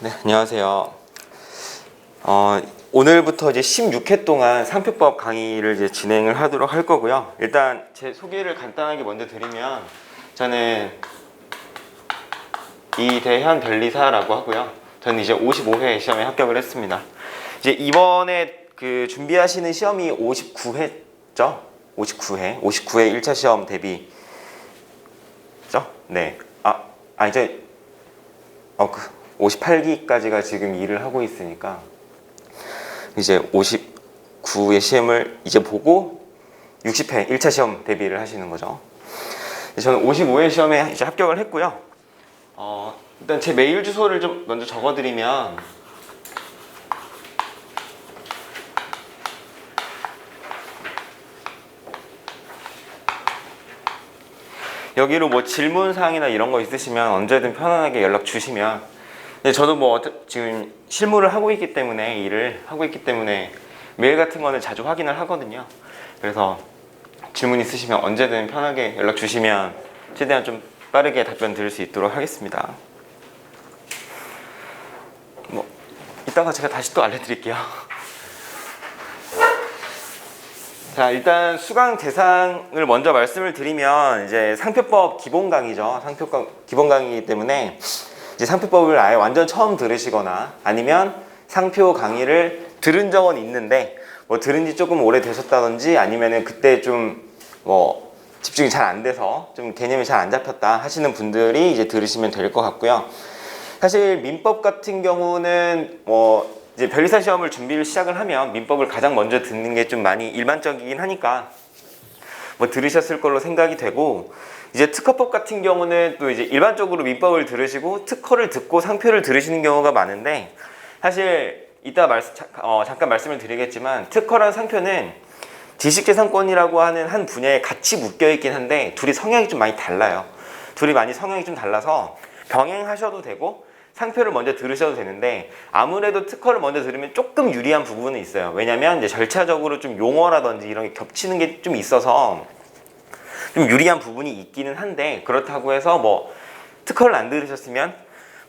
네, 안녕하세요. 오늘부터 이제 16회 동안 상표법 강의를 이제 진행을 하도록 할 거고요. 일단 제 소개를 간단하게 먼저 드리면 저는 이대현 변리사라고 하고요. 저는 이제 55회 시험에 합격을 했습니다. 이제 이번에 그 준비하시는 시험이 59회죠? 59회 1차 시험 대비죠? 네. 이제 58기까지가 지금 일을 하고 있으니까 이제 59의 시험을 이제 보고 60회 1차 시험 대비를 하시는 거죠. 저는 55회 시험에 이제 합격을 했고요. 일단 제 메일 주소를 좀 먼저 적어드리면 여기로 뭐 질문사항이나 이런 거 있으시면 언제든 편안하게 연락 주시면, 근데 저도 뭐 지금 실무를 하고 있기 때문에 일을 하고 있기 때문에 메일 같은 거는 자주 확인을 하거든요. 그래서 질문 있으시면 언제든 편하게 연락 주시면 최대한 좀 빠르게 답변 드릴 수 있도록 하겠습니다. 뭐 이따가 제가 다시 또 알려드릴게요. 자, 일단 수강 대상을 먼저 말씀을 드리면 이제 상표법 기본 강의죠. 상표법 기본 강의이기 때문에 이제 상표법을 아예 완전 처음 들으시거나 아니면 상표 강의를 들은 적은 있는데 뭐 들은 지 조금 오래 되셨다든지 아니면은 그때 좀 뭐 집중이 잘 안 돼서 좀 개념이 잘 안 잡혔다 하시는 분들이 이제 들으시면 될 것 같고요. 사실 민법 같은 경우는 뭐 이제 변리사 시험을 준비를 시작을 하면 민법을 가장 먼저 듣는 게 좀 많이 일반적이긴 하니까 뭐 들으셨을 걸로 생각이 되고, 이제 특허법 같은 경우는 또 이제 일반적으로 민법을 들으시고 특허를 듣고 상표를 들으시는 경우가 많은데, 사실 이따 잠깐 말씀을 드리겠지만 특허랑 상표는 지식재산권이라고 하는 한 분야에 같이 묶여 있긴 한데 둘이 성향이 좀 많이 달라요. 둘이 많이 성향이 좀 달라서 병행하셔도 되고 상표를 먼저 들으셔도 되는데, 아무래도 특허를 먼저 들으면 조금 유리한 부분은 있어요. 왜냐면 이제 절차적으로 좀 용어라든지 이런 게 겹치는 게 좀 있어서 좀 유리한 부분이 있기는 한데, 그렇다고 해서 뭐 특허를 안 들으셨으면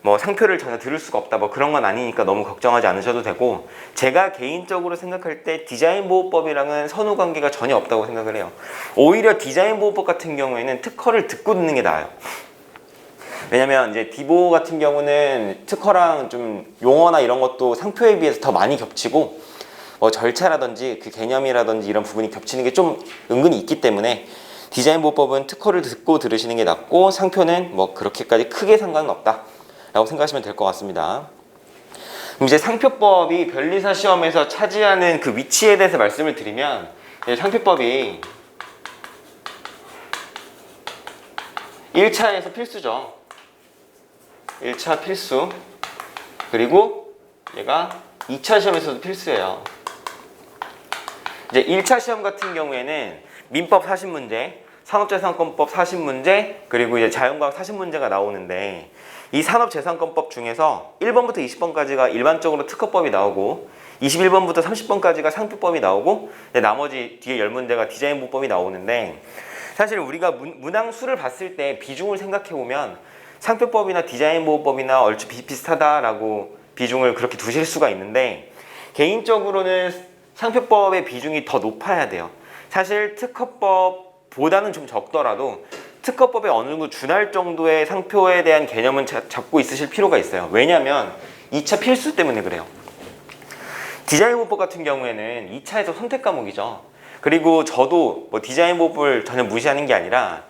뭐 상표를 전혀 들을 수가 없다 뭐 그런 건 아니니까 너무 걱정하지 않으셔도 되고, 제가 개인적으로 생각할 때 디자인보호법이랑은 선후관계가 전혀 없다고 생각을 해요. 오히려 디자인보호법 같은 경우에는 특허를 듣고 듣는 게 나아요. 왜냐면 이제 디보 같은 경우는 특허랑 좀 용어나 이런 것도 상표에 비해서 더 많이 겹치고 뭐 절차라든지 그 개념이라든지 이런 부분이 겹치는 게 좀 은근히 있기 때문에 디자인보호법은 특허를 듣고 들으시는 게 낫고, 상표는 뭐 그렇게까지 크게 상관은 없다 라고 생각하시면 될 것 같습니다. 그럼 이제 상표법이 변리사 시험에서 차지하는 그 위치에 대해서 말씀을 드리면, 상표법이 1차에서 필수죠. 1차 필수. 그리고 얘가 2차 시험에서도 필수예요. 이제 1차 시험 같은 경우에는 민법 40문제, 산업재산권법 40문제, 그리고 이제 자연과학 40문제가 나오는데, 이 산업재산권법 중에서 1번부터 20번까지가 일반적으로 특허법이 나오고 21번부터 30번까지가 상표법이 나오고 나머지 뒤에 10문제가 디자인보호법이 나오는데, 사실 우리가 문항수를 봤을 때 비중을 생각해보면 상표법이나 디자인보호법이나 얼추 비슷비슷하다라고 비중을 그렇게 두실 수가 있는데, 개인적으로는 상표법의 비중이 더 높아야 돼요. 사실 특허법보다는 좀 적더라도 특허법에 어느 정도 준할 정도의 상표에 대한 개념은 잡고 있으실 필요가 있어요. 왜냐면 2차 필수 때문에 그래요. 디자인보호법 같은 경우에는 2차에서 선택 과목이죠. 그리고 저도 뭐 디자인보호법을 전혀 무시하는 게 아니라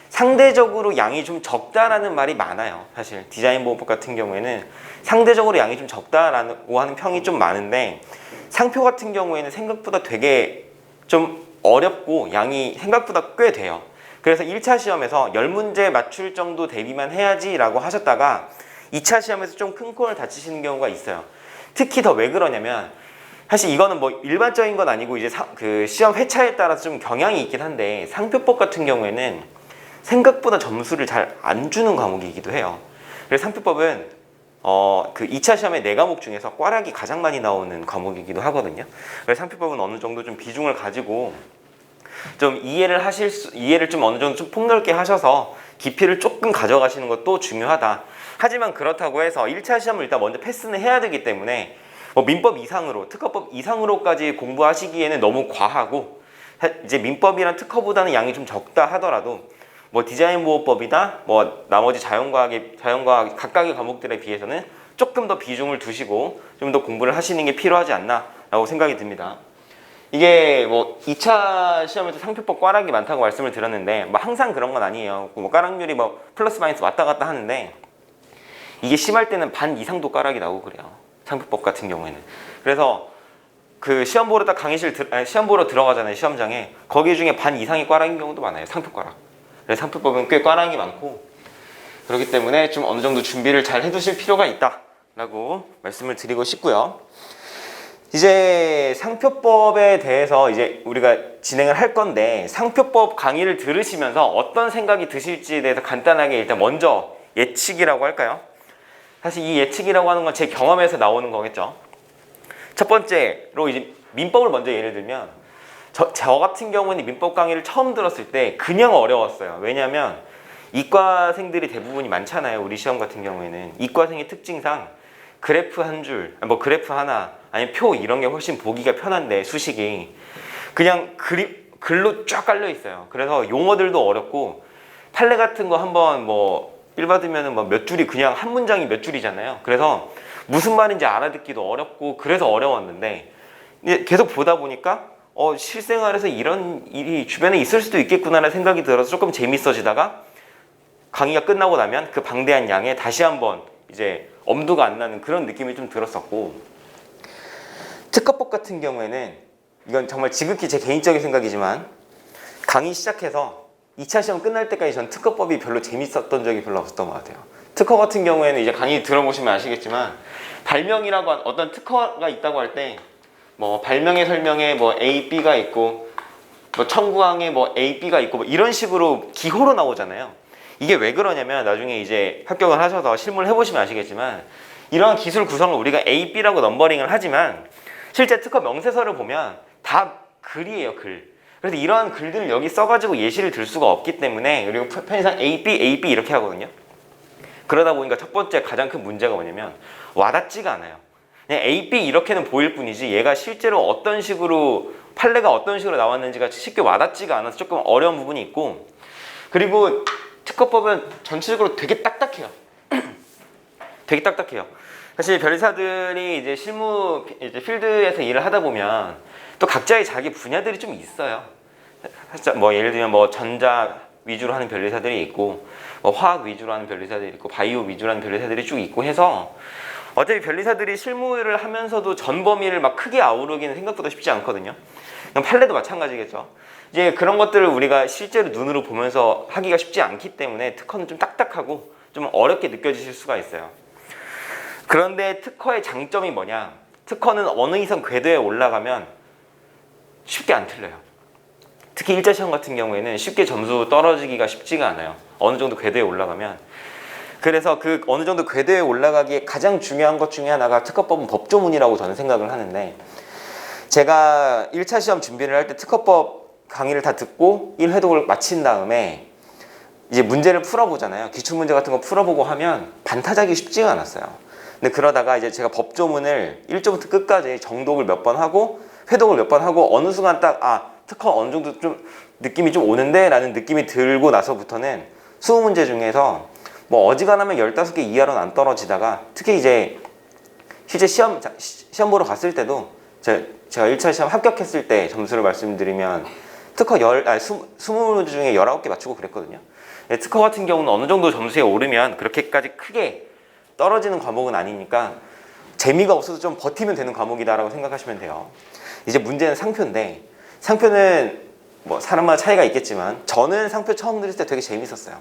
상대적으로 양이 좀 적다라는 말이 많아요. 사실 디자인보호법 같은 경우에는 상대적으로 양이 좀 적다라고 하는 평이 좀 많은데, 상표 같은 경우에는 생각보다 되게 좀 어렵고 양이 생각보다 꽤 돼요. 그래서 1차 시험에서 10문제 맞출 정도 대비만 해야지 라고 하셨다가 2차 시험에서 좀 큰 코를 다치시는 경우가 있어요. 특히 더 왜 그러냐면, 사실 이거는 뭐 일반적인 건 아니고 이제 그 시험 회차에 따라서 좀 경향이 있긴 한데, 상표법 같은 경우에는 생각보다 점수를 잘 안 주는 과목이기도 해요. 그래서 상표법은 그 2차 시험의 4과목 중에서 꽈락이 가장 많이 나오는 과목이기도 하거든요. 그래서 상표법은 어느 정도 좀 비중을 가지고 좀 이해를 좀 어느 정도 좀 폭넓게 하셔서 깊이를 조금 가져가시는 것도 중요하다. 하지만 그렇다고 해서 1차 시험을 일단 먼저 패스는 해야 되기 때문에 뭐 민법 이상으로, 특허법 이상으로까지 공부하시기에는 너무 과하고, 이제 민법이랑 특허보다는 양이 좀 적다 하더라도 뭐 디자인 보호법이나 뭐 나머지 자연과학 각각의 과목들에 비해서는 조금 더 비중을 두시고 좀 더 공부를 하시는 게 필요하지 않나라고 생각이 듭니다. 이게 뭐 2차 시험에서 상표법 꽈락이 많다고 말씀을 드렸는데 뭐 항상 그런 건 아니에요. 뭐 꽈락률이 뭐 플러스 마이너스 왔다 갔다 하는데 이게 심할 때는 반 이상도 꽈락이 나오고 그래요. 상표법 같은 경우에는. 그래서 그 시험 보러 딱 시험 보러 들어가잖아요. 시험장에. 거기 중에 반 이상이 꽈락인 경우도 많아요. 상표 꽈락. 그래서 상표법은 꽤 꽈락이 많고, 그렇기 때문에 좀 어느 정도 준비를 잘 해두실 필요가 있다라고 말씀을 드리고 싶고요. 이제 상표법에 대해서 이제 우리가 진행을 할 건데, 상표법 강의를 들으시면서 어떤 생각이 드실지에 대해서 간단하게 일단 먼저 예측이라고 할까요? 사실 이 예측이라고 하는 건 제 경험에서 나오는 거겠죠. 첫 번째로 이제 민법을 먼저 예를 들면, 저 같은 경우는 민법 강의를 처음 들었을 때 그냥 어려웠어요. 왜냐하면 이과생들이 대부분이 많잖아요. 우리 시험 같은 경우에는 이과생의 특징상 그래프 한 줄, 뭐 그래프 하나, 아니면 표 이런 게 훨씬 보기가 편한데, 수식이 그냥 글로 쫙 깔려 있어요. 그래서 용어들도 어렵고, 판례 같은 거 한번 뭐 삘 받으면은 뭐 몇 줄이, 그냥 한 문장이 몇 줄이잖아요. 그래서 무슨 말인지 알아듣기도 어렵고, 그래서 어려웠는데 계속 보다 보니까 실생활에서 이런 일이 주변에 있을 수도 있겠구나라는 생각이 들어서 조금 재밌어지다가, 강의가 끝나고 나면 그 방대한 양에 다시 한번 이제 엄두가 안 나는 그런 느낌이 좀 들었었고, 특허법 같은 경우에는 이건 정말 지극히 제 개인적인 생각이지만, 강의 시작해서 2차 시험 끝날 때까지 전 특허법이 별로 재밌었던 적이 별로 없었던 것 같아요. 특허 같은 경우에는 이제 강의 들어보시면 아시겠지만, 발명이라고 어떤 특허가 있다고 할 때 뭐 발명의 설명에 뭐 A, B가 있고, 뭐 청구항에 뭐 A, B가 있고, 뭐 이런 식으로 기호로 나오잖아요. 이게 왜 그러냐면, 나중에 이제 합격을 하셔서 실무를 해보시면 아시겠지만, 이러한 기술 구성을 우리가 A, B라고 넘버링을 하지만 실제 특허 명세서를 보면 다 글이에요, 글. 그래서 이러한 글들을 여기 써가지고 예시를 들 수가 없기 때문에, 그리고 편의상 A, B, A, B 이렇게 하거든요. 그러다 보니까 첫 번째 가장 큰 문제가 뭐냐면 와닿지가 않아요. 그냥 A, B 이렇게는 보일 뿐이지 얘가 실제로 어떤 식으로, 판례가 어떤 식으로 나왔는지가 쉽게 와닿지가 않아서 조금 어려운 부분이 있고, 그리고 특허법은 전체적으로 되게 딱딱해요. 되게 딱딱해요. 사실 변리사들이 이제 실무, 이제 필드에서 일을 하다 보면 또 각자의 자기 분야들이 좀 있어요. 살짝 뭐 예를 들면 뭐 전자 위주로 하는 변리사들이 있고, 뭐 화학 위주로 하는 변리사들이 있고, 바이오 위주로 하는 변리사들이 쭉 있고 해서, 어차피 변리사들이 실무를 하면서도 전 범위를 막 크게 아우르기는 생각보다 쉽지 않거든요. 판례도 마찬가지겠죠. 이제 그런 것들을 우리가 실제로 눈으로 보면서 하기가 쉽지 않기 때문에 특허는 좀 딱딱하고 좀 어렵게 느껴지실 수가 있어요. 그런데 특허의 장점이 뭐냐? 특허는 어느 이상 궤도에 올라가면 쉽게 안 틀려요. 특히 1차 시험 같은 경우에는 쉽게 점수 떨어지기가 쉽지가 않아요. 어느 정도 궤도에 올라가면. 그래서 그 어느 정도 궤도에 올라가기에 가장 중요한 것 중에 하나가 특허법은 법조문이라고 저는 생각을 하는데, 제가 1차 시험 준비를 할 때 특허법 강의를 다 듣고 1회독을 마친 다음에 이제 문제를 풀어보잖아요. 기출문제 같은 거 풀어보고 하면 반타작이 쉽지가 않았어요. 근데 그러다가 이제 제가 법조문을 1조부터 끝까지 정독을 몇 번 하고 회독을 몇 번 하고, 어느 순간 딱 특허 어느 정도 좀 느낌이 좀 오는데 라는 느낌이 들고 나서부터는 20문제 중에서 뭐 어지간하면 15개 이하로는 안 떨어지다가, 특히 이제 실제 시험 보러 갔을 때도 제가 1차 시험 합격했을 때 점수를 말씀드리면 특허 20문제 중에 19개 맞추고 그랬거든요. 특허 같은 경우는 어느 정도 점수에 오르면 그렇게까지 크게 떨어지는 과목은 아니니까 재미가 없어도 좀 버티면 되는 과목이다라고 생각하시면 돼요. 이제 문제는 상표인데, 상표는 뭐 사람마다 차이가 있겠지만 저는 상표 처음 들을 때 되게 재밌었어요.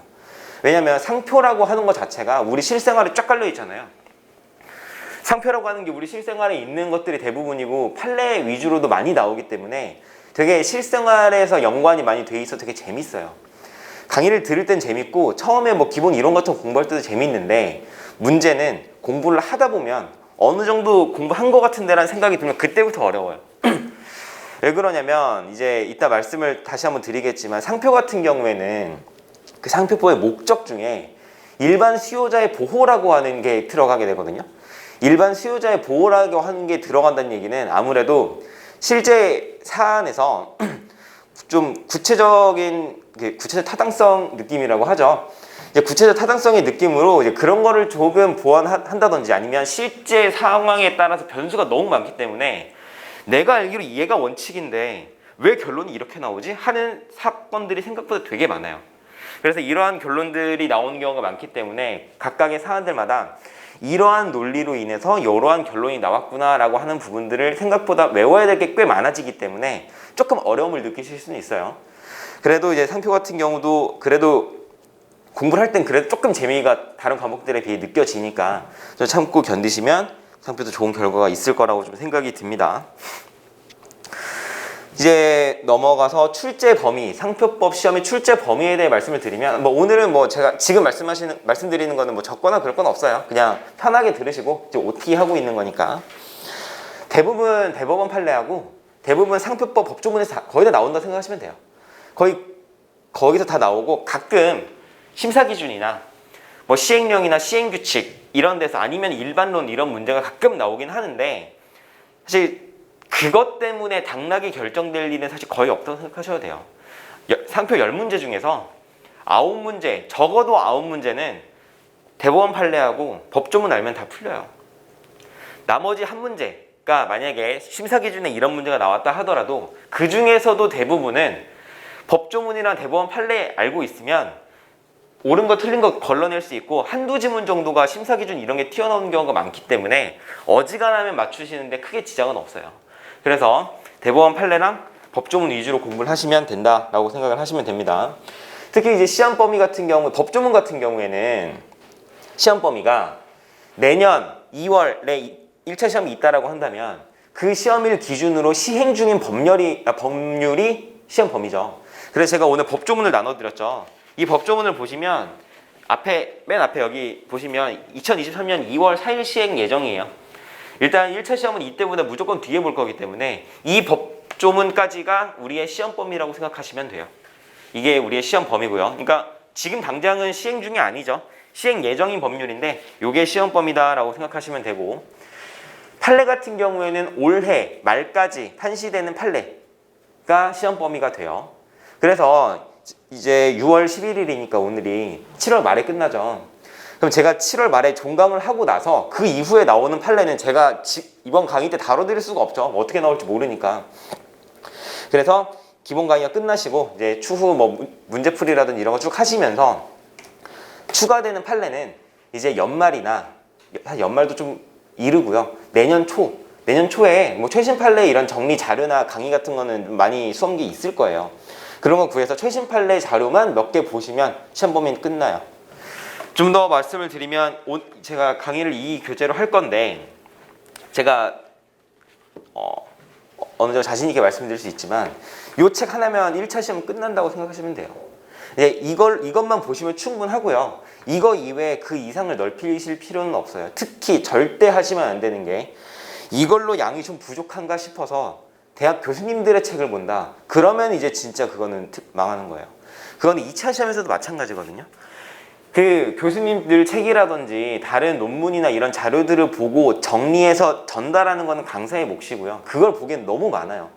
왜냐면 상표라고 하는 것 자체가 우리 실생활에 쫙 깔려 있잖아요. 상표라고 하는 게 우리 실생활에 있는 것들이 대부분이고, 판례 위주로도 많이 나오기 때문에 되게 실생활에서 연관이 많이 돼 있어 되게 재밌어요. 강의를 들을 땐 재밌고, 처음에 뭐 기본 이론 같은 거 공부할 때도 재밌는데, 문제는 공부를 하다 보면 어느 정도 공부한 것 같은데라는 생각이 들면 그때부터 어려워요. 왜 그러냐면, 이제 이따 말씀을 다시 한번 드리겠지만, 상표 같은 경우에는 그 상표법의 목적 중에 일반 수요자의 보호라고 하는 게 들어가게 되거든요. 일반 수요자의 보호라고 하는 게 들어간다는 얘기는 아무래도 실제 사안에서 좀 구체적 타당성 느낌이라고 하죠. 이제 구체적 타당성의 느낌으로 이제 그런 거를 조금 보완한다든지 아니면 실제 상황에 따라서 변수가 너무 많기 때문에 내가 알기로 이해가 원칙인데 왜 결론이 이렇게 나오지? 하는 사건들이 생각보다 되게 많아요. 그래서 이러한 결론들이 나오는 경우가 많기 때문에 각각의 사안들마다 이러한 논리로 인해서 이러한 결론이 나왔구나라고 하는 부분들을 생각보다 외워야 될 게 꽤 많아지기 때문에 조금 어려움을 느끼실 수는 있어요. 그래도 이제 상표 같은 경우도 그래도 공부를 할 땐 그래도 조금 재미가 다른 과목들에 비해 느껴지니까 좀 참고 견디시면 상표도 좋은 결과가 있을 거라고 좀 생각이 듭니다. 이제 넘어가서 출제 범위, 상표법 시험의 출제 범위에 대해 말씀을 드리면 뭐 오늘은 뭐 제가 지금 말씀드리는 거는 뭐 적거나 그럴 건 없어요. 그냥 편하게 들으시고 이제 OT 하고 있는 거니까. 대부분 대법원 판례하고 대부분 상표법 법조문에서 거의 다 나온다 생각하시면 돼요. 거기서 다 나오고 가끔 심사 기준이나 뭐 시행령이나 시행규칙 이런 데서 아니면 일반론 이런 문제가 가끔 나오긴 하는데 사실 그것 때문에 당락이 결정될 일은 사실 거의 없다고 생각하셔도 돼요. 상표 10문제 중에서 9문제, 적어도 9문제는 대법원 판례하고 법조문 알면 다 풀려요. 나머지 한 문제가 만약에 심사 기준에 이런 문제가 나왔다 하더라도 그 중에서도 대부분은 법조문이랑 대법원 판례 알고 있으면 옳은 거 틀린 거 걸러낼 수 있고 한두 지문 정도가 심사 기준 이런 게 튀어나오는 경우가 많기 때문에 어지간하면 맞추시는데 크게 지장은 없어요. 그래서 대법원 판례랑 법조문 위주로 공부를 하시면 된다라고 생각을 하시면 됩니다. 특히 이제 시험 범위 같은 경우, 법조문 같은 경우에는 시험 범위가 내년 2월에 1차 시험이 있다라고 한다면 그 시험일 기준으로 시행 중인 법률이 시험 범위죠. 그래서 제가 오늘 법조문을 나눠드렸죠. 이 법조문을 보시면 맨 앞에 여기 보시면 2023년 2월 4일 시행 예정이에요. 일단 1차 시험은 이때보다 무조건 뒤에 볼 거기 때문에 이 법조문까지가 우리의 시험 범위라고 생각하시면 돼요. 이게 우리의 시험 범위고요. 그러니까 지금 당장은 시행 중이 아니죠. 시행 예정인 법률인데 이게 시험 범위다라고 생각하시면 되고, 판례 같은 경우에는 올해 말까지 판시되는 판례가 시험 범위가 돼요. 그래서 이제 6월 11일이니까 오늘이 7월 말에 끝나죠. 그럼 제가 7월 말에 종강을 하고 나서 그 이후에 나오는 판례는 제가 이번 강의 때 다뤄드릴 수가 없죠. 뭐 어떻게 나올지 모르니까. 그래서 기본 강의가 끝나시고 이제 추후 뭐 문제풀이라든지 이런 거 쭉 하시면서 추가되는 판례는 이제 연말이나 연말도 좀 이르고요. 내년 초에 뭐 최신 판례 이런 정리 자료나 강의 같은 거는 많이 수험기 있을 거예요. 그런 거 구해서 최신 판례 자료만 몇 개 보시면 시험 범위는 끝나요. 좀 더 말씀을 드리면 제가 강의를 이 교재로 할 건데 제가 어느 정도 자신 있게 말씀드릴 수 있지만 이 책 하나면 1차 시험 끝난다고 생각하시면 돼요. 이것만 보시면 충분하고요. 이거 이외에 그 이상을 넓히실 필요는 없어요. 특히 절대 하시면 안 되는 게 이걸로 양이 좀 부족한가 싶어서 대학 교수님들의 책을 본다. 그러면 이제 진짜 그거는 망하는 거예요. 그건 2차 시험에서도 마찬가지거든요. 그 교수님들 책이라든지 다른 논문이나 이런 자료들을 보고 정리해서 전달하는 거는 강사의 몫이고요. 그걸 보기엔 너무 많아요.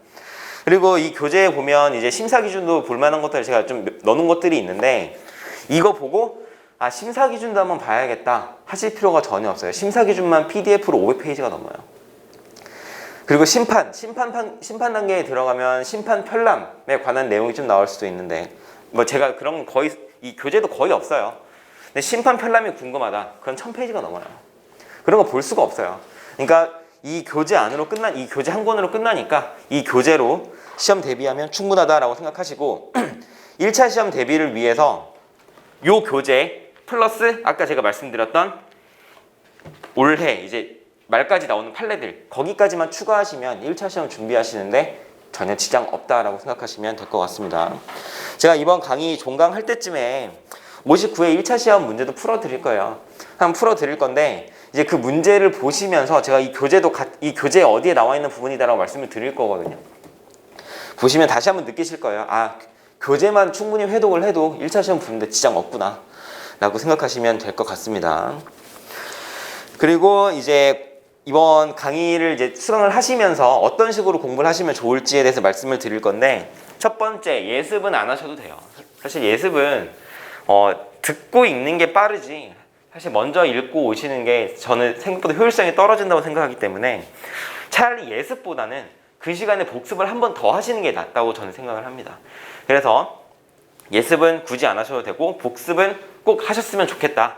그리고 이 교재에 보면 이제 심사 기준도 볼 만한 것들 제가 좀 넣어놓은 것들이 있는데 이거 보고 심사 기준도 한번 봐야겠다 하실 필요가 전혀 없어요. 심사 기준만 PDF로 500페이지가 넘어요. 그리고 심판 단계에 들어가면 심판 편람에 관한 내용이 좀 나올 수도 있는데 뭐 제가 그런 거 거의 이 교재도 거의 없어요. 근데 심판 편람이 궁금하다. 그건 1000페이지가 넘어요. 그런 거 볼 수가 없어요. 그러니까 이 교재 한 권으로 끝나니까 이 교재로 시험 대비하면 충분하다라고 생각하시고 1차 시험 대비를 위해서 요 교재 플러스 아까 제가 말씀드렸던 올해 이제 말까지 나오는 판례들 거기까지만 추가하시면 1차 시험 준비하시는데 전혀 지장 없다라고 생각하시면 될 것 같습니다. 제가 이번 강의 종강할 때쯤에 59회 1차 시험 문제도 풀어드릴 거예요. 한번 풀어드릴 건데 이제 그 문제를 보시면서 제가 이 교재에 어디에 나와 있는 부분이다라고 말씀을 드릴 거거든요. 보시면 다시 한번 느끼실 거예요. 교재만 충분히 회독을 해도 1차 시험 보는데 지장 없구나 라고 생각하시면 될 것 같습니다. 그리고 이제 이번 강의를 이제 수강을 하시면서 어떤 식으로 공부를 하시면 좋을지에 대해서 말씀을 드릴 건데, 첫 번째, 예습은 안 하셔도 돼요. 사실 예습은 듣고 읽는 게 빠르지, 사실 먼저 읽고 오시는 게 저는 생각보다 효율성이 떨어진다고 생각하기 때문에 차라리 예습보다는 그 시간에 복습을 한 번 더 하시는 게 낫다고 저는 생각을 합니다. 그래서 예습은 굳이 안 하셔도 되고 복습은 꼭 하셨으면 좋겠다.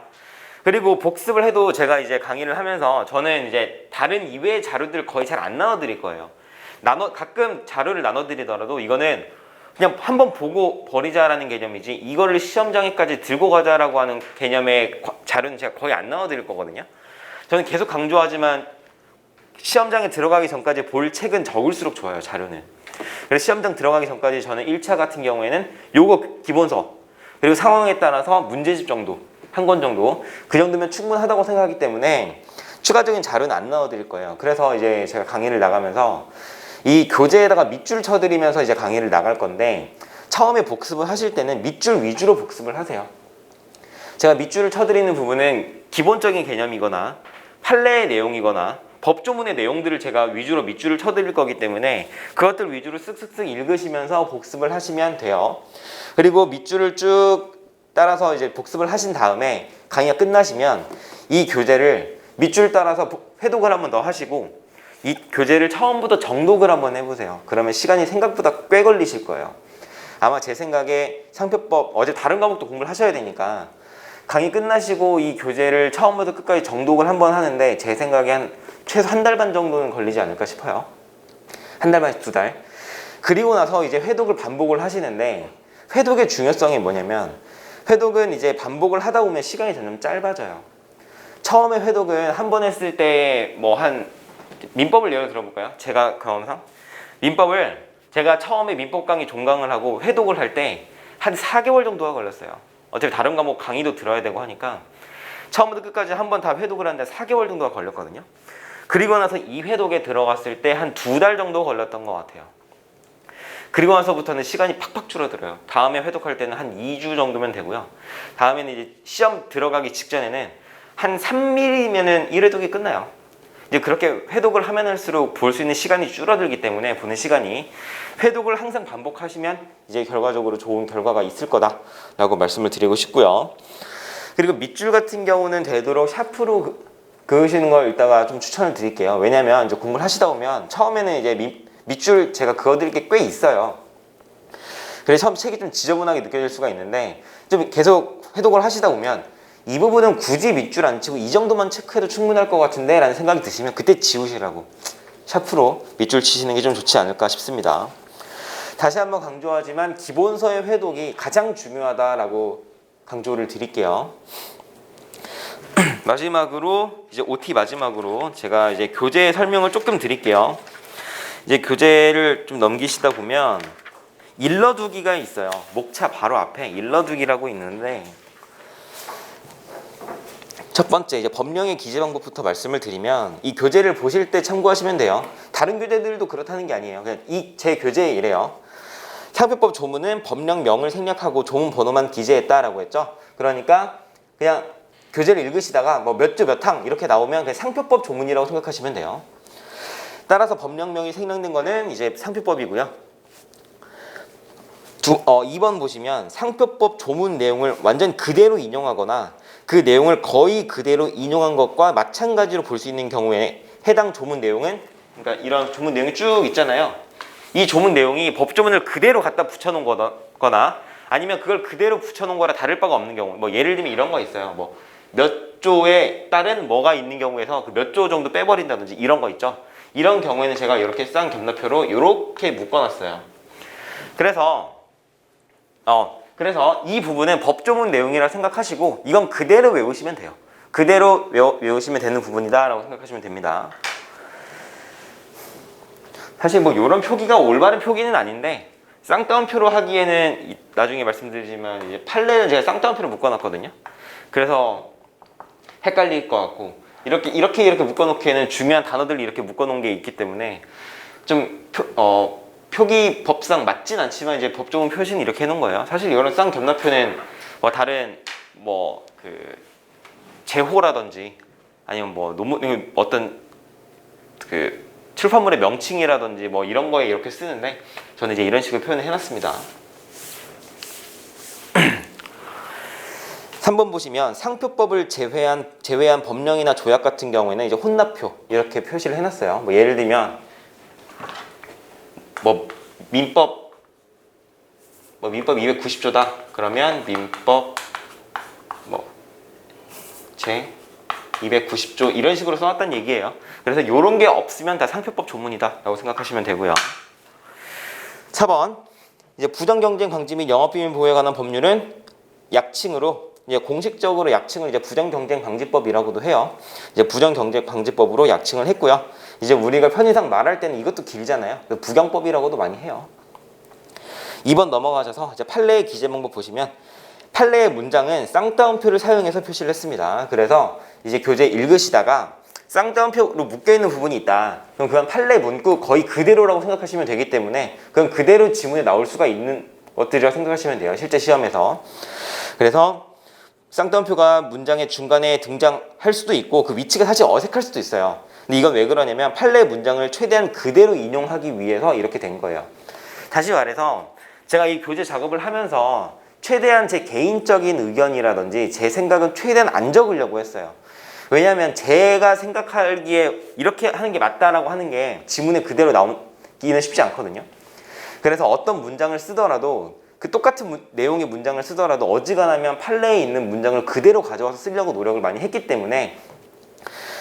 그리고 복습을 해도 제가 이제 강의를 하면서 저는 이제 다른 이외의 자료들 거의 잘 안 나눠드릴 거예요. 가끔 자료를 나눠드리더라도 이거는 그냥 한번 보고 버리자라는 개념이지, 이거를 시험장에까지 들고 가자라고 하는 개념의 자료는 제가 거의 안 나눠드릴 거거든요. 저는 계속 강조하지만 시험장에 들어가기 전까지 볼 책은 적을수록 좋아요, 자료는. 그래서 시험장 들어가기 전까지 저는 1차 같은 경우에는 요거 기본서, 그리고 상황에 따라서 문제집 정도, 한 권 정도, 그 정도면 충분하다고 생각하기 때문에 추가적인 자료는 안 넣어드릴 거예요. 그래서 이제 제가 강의를 나가면서 이 교재에다가 밑줄 쳐드리면서 이제 강의를 나갈 건데, 처음에 복습을 하실 때는 밑줄 위주로 복습을 하세요. 제가 밑줄을 쳐드리는 부분은 기본적인 개념이거나 판례의 내용이거나 법조문의 내용들을 제가 위주로 밑줄을 쳐드릴 거기 때문에 그것들 위주로 쓱쓱쓱 읽으시면서 복습을 하시면 돼요. 그리고 밑줄을 쭉 따라서 이제 복습을 하신 다음에 강의가 끝나시면 이 교재를 밑줄 따라서 회독을 한번 더 하시고 이 교재를 처음부터 정독을 한번 해보세요. 그러면 시간이 생각보다 꽤 걸리실 거예요. 아마 제 생각에 상표법, 어제 다른 과목도 공부를 하셔야 되니까 강의 끝나시고 이 교재를 처음부터 끝까지 정독을 한번 하는데 제 생각에 최소 한 달 반 정도는 걸리지 않을까 싶어요. 한 달 반에서 2달. 그리고 나서 이제 회독을 반복을 하시는데, 회독의 중요성이 뭐냐면 회독은 이제 반복을 하다 보면 시간이 점점 짧아져요. 처음에 회독은 한 번 했을 때 뭐 민법을 예를 들어볼까요? 제가 경험상 민법을 제가 처음에 민법 강의 종강을 하고 회독을 할 때 한 4개월 정도가 걸렸어요. 어차피 다른 과목 강의도 들어야 되고 하니까 처음부터 끝까지 한 번 다 회독을 하는데 4개월 정도가 걸렸거든요. 그리고 나서 이 회독에 들어갔을 때 한 2달 정도 걸렸던 것 같아요. 그리고 나서부터는 시간이 팍팍 줄어들어요. 다음에 회독할 때는 한 2주 정도면 되고요. 다음에는 이제 시험 들어가기 직전에는 한 3일이면은 1회독이 끝나요. 이제 그렇게 회독을 하면 할수록 볼 수 있는 시간이 줄어들기 때문에 보는 시간이, 회독을 항상 반복하시면 이제 결과적으로 좋은 결과가 있을 거다라고 말씀을 드리고 싶고요. 그리고 밑줄 같은 경우는 되도록 샤프로 그으시는 걸 이따가 좀 추천을 드릴게요. 왜냐면 이제 공부를 하시다 보면 처음에는 이제 밑줄 제가 그어드릴 게 꽤 있어요. 그래서 처음 책이 좀 지저분하게 느껴질 수가 있는데 좀 계속 회독을 하시다 보면 이 부분은 굳이 밑줄 안 치고 이 정도만 체크해도 충분할 것 같은데 라는 생각이 드시면 그때 지우시라고 샤프로 밑줄 치시는 게 좀 좋지 않을까 싶습니다. 다시 한번 강조하지만 기본서의 회독이 가장 중요하다라고 강조를 드릴게요. 마지막으로 이제 OT 마지막으로 제가 이제 교재 설명을 조금 드릴게요. 이제 교재를 좀 넘기시다 보면 일러두기가 있어요. 목차 바로 앞에 일러두기라고 있는데, 첫 번째 이제 법령의 기재 방법부터 말씀을 드리면 이 교재를 보실 때 참고하시면 돼요. 다른 교재들도 그렇다는 게 아니에요. 그냥 제 교재에 이래요. 상표법 조문은 법령명을 생략하고 조문 번호만 기재했다라고 했죠. 그러니까 그냥 교재를 읽으시다가 뭐 몇 조 몇 항 이렇게 나오면 그냥 상표법 조문이라고 생각하시면 돼요. 따라서 법령명이 생략된 거는 이제 상표법이고요. 2번 보시면 상표법 조문 내용을 완전 그대로 인용하거나 그 내용을 거의 그대로 인용한 것과 마찬가지로 볼 수 있는 경우에 해당 조문 내용은, 그러니까 이런 조문 내용이 쭉 있잖아요. 이 조문 내용이 법조문을 그대로 갖다 붙여놓은 거나 아니면 그걸 그대로 붙여놓은 거라 다를 바가 없는 경우, 뭐 예를 들면 이런 거 있어요. 뭐 몇 조에 따른 뭐가 있는 경우에서 그 몇 조 정도 빼버린다든지 이런 거 있죠. 이런 경우에는 제가 이렇게 쌍겸사표로 이렇게 묶어놨어요. 그래서 이 부분은 법조문 내용이라 생각하시고 이건 그대로 외우시면 돼요. 그대로 외우시면 되는 부분이다 라고 생각하시면 됩니다. 사실 뭐 이런 표기가 올바른 표기는 아닌데 쌍따옴표로 하기에는 나중에 말씀드리지만 이제 판례는 제가 쌍따옴표로 묶어놨거든요. 그래서 헷갈릴 것 같고 이렇게 묶어놓기에는 중요한 단어들을 이렇게 묶어놓은 게 있기 때문에 좀 표기법상 맞진 않지만 이제 법조문 표시는 이렇게 해놓은 거예요. 사실 이거는 쌍경납표는 뭐 다른 뭐 그 제호라든지 아니면 뭐 논문 어떤 그 출판물의 명칭이라든지 뭐 이런 거에 이렇게 쓰는데 저는 이제 이런 식으로 표현을 해놨습니다. 3번 보시면 상표법을 제외한 법령이나 조약 같은 경우에는 이제 혼납표 이렇게 표시를 해놨어요. 뭐 예를 들면 뭐 민법 290조다. 그러면 민법 뭐 제 290조 이런 식으로 써놨다는 얘기예요. 그래서 이런 게 없으면 다 상표법 조문이다 라고 생각하시면 되고요. 4번 이제 부정경쟁 방지 및 영업비밀 보호에 관한 법률은 약칭으로 이제 공식적으로 약칭을 이제 부정경쟁방지법이라고도 해요. 이제 부정경쟁방지법으로 약칭을 했고요. 이제 우리가 편의상 말할 때는 이것도 길잖아요. 부경법이라고도 많이 해요. 2번 넘어가셔서 이제 판례의 기재 방법 보시면 판례의 문장은 쌍따옴표를 사용해서 표시를 했습니다. 그래서 이제 교재 읽으시다가 쌍따옴표로 묶여있는 부분이 있다. 그럼 그건 판례 문구 거의 그대로라고 생각하시면 되기 때문에 그건 그대로 지문에 나올 수가 있는 것들이라고 생각하시면 돼요. 실제 시험에서. 그래서 쌍따옴표가 문장의 중간에 등장할 수도 있고 그 위치가 사실 어색할 수도 있어요. 근데 이건 왜 그러냐면 판례 문장을 최대한 그대로 인용하기 위해서 이렇게 된 거예요. 다시 말해서 제가 이 교재 작업을 하면서 최대한 제 개인적인 의견이라든지 제 생각은 최대한 안 적으려고 했어요. 왜냐하면 제가 생각하기에 이렇게 하는 게 맞다라고 하는 게 지문에 그대로 나오기는 쉽지 않거든요. 그래서 어떤 문장을 쓰더라도 그 똑같은 내용의 문장을 쓰더라도 어지간하면 판례에 있는 문장을 그대로 가져와서 쓰려고 노력을 많이 했기 때문에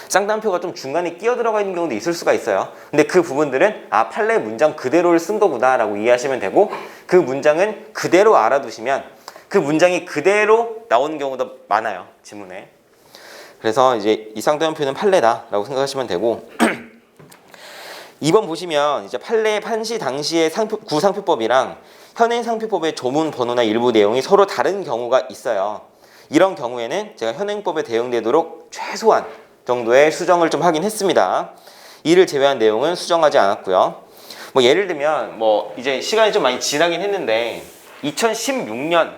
쌍따옴표가 좀 중간에 끼어 들어가 있는 경우도 있을 수가 있어요. 근데 그 부분들은 판례 문장 그대로를 쓴 거구나 라고 이해하시면 되고 그 문장은 그대로 알아두시면 그 문장이 그대로 나오는 경우도 많아요. 지문에. 그래서 이제 이 쌍따옴표는 판례다 라고 생각하시면 되고 2번 보시면 이제 판례 판시 당시의 구상표법이랑 현행 상표법의 조문 번호나 일부 내용이 서로 다른 경우가 있어요. 이런 경우에는 제가 현행법에 대응되도록 최소한 정도의 수정을 좀 하긴 했습니다. 이를 제외한 내용은 수정하지 않았고요. 뭐 예를 들면 뭐 이제 시간이 좀 많이 지나긴 했는데 2016년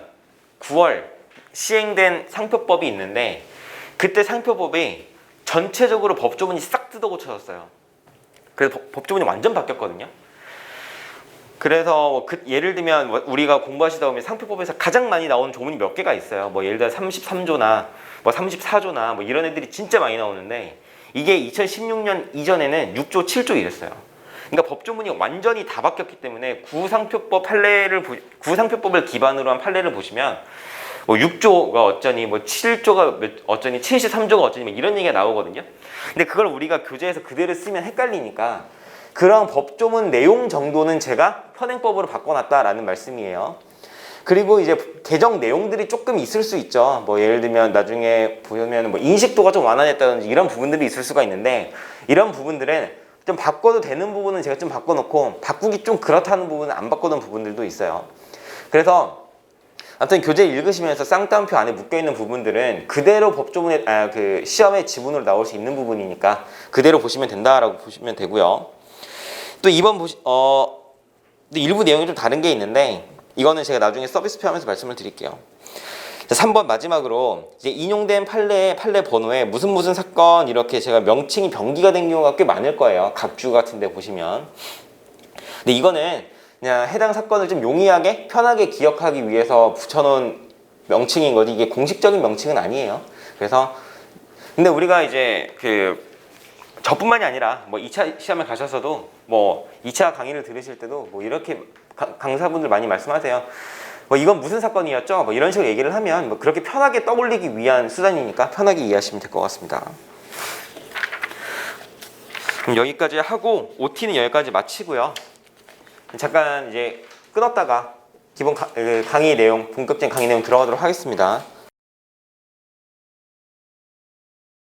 9월 시행된 상표법이 있는데 그때 상표법이 전체적으로 법조문이 싹 뜯어 고쳐졌어요. 그래서 법조문이 완전 바뀌었거든요. 그래서 예를 들면 우리가 공부하시다 보면 상표법에서 가장 많이 나오는 조문이 몇 개가 있어요. 뭐 예를 들어 33조나 뭐 34조나 뭐 이런 애들이 진짜 많이 나오는데 이게 2016년 이전에는 6조, 7조 이랬어요. 그러니까 법조문이 완전히 다 바뀌었기 때문에 구상표법을 기반으로 한 판례를 보시면 뭐 6조가 어쩌니 뭐 7조가 어쩌니 73조가 어쩌니 뭐 이런 얘기가 나오거든요. 근데 그걸 우리가 교재에서 그대로 쓰면 헷갈리니까 그런 법조문 내용 정도는 제가 현행법으로 바꿔놨다라는 말씀이에요. 그리고 이제 개정 내용들이 조금 있을 수 있죠. 뭐 예를 들면 나중에 보면 뭐 인식도가 좀 완화됐다든지 이런 부분들이 있을 수가 있는데 이런 부분들은 좀 바꿔도 되는 부분은 제가 좀 바꿔놓고 바꾸기 좀 그렇다는 부분은 안 바꿔둔 부분들도 있어요. 그래서 아무튼 교재 읽으시면서 쌍따옴표 안에 묶여있는 부분들은 그대로 법조문에 그 시험의 지문으로 나올 수 있는 부분이니까 그대로 보시면 된다라고 보시면 되고요. 또 2번 일부 내용이 좀 다른 게 있는데 이거는 제가 나중에 서비스표 하면서 말씀을 드릴게요. 3번 마지막으로 이제 인용된 판례 번호에 무슨 사건 이렇게 제가 명칭이 병기가 된 경우가 꽤 많을 거예요. 각주 같은 데 보시면. 근데 이거는 그냥 해당 사건을 좀 용이하게 편하게 기억하기 위해서 붙여놓은 명칭인 거지 이게 공식적인 명칭은 아니에요. 그래서 근데 우리가 이제 저뿐만이 아니라 뭐 2차 시험에 가셔서도 뭐 2차 강의를 들으실 때도 뭐 이렇게 강사분들 많이 말씀하세요. 뭐 이건 무슨 사건이었죠? 뭐 이런 식으로 얘기를 하면 뭐 그렇게 편하게 떠올리기 위한 수단이니까 편하게 이해하시면 될 것 같습니다. 그럼 여기까지 하고 OT는 여기까지 마치고요. 잠깐 이제 끊었다가 기본 강의 내용, 본격적인 강의 내용 들어가도록 하겠습니다.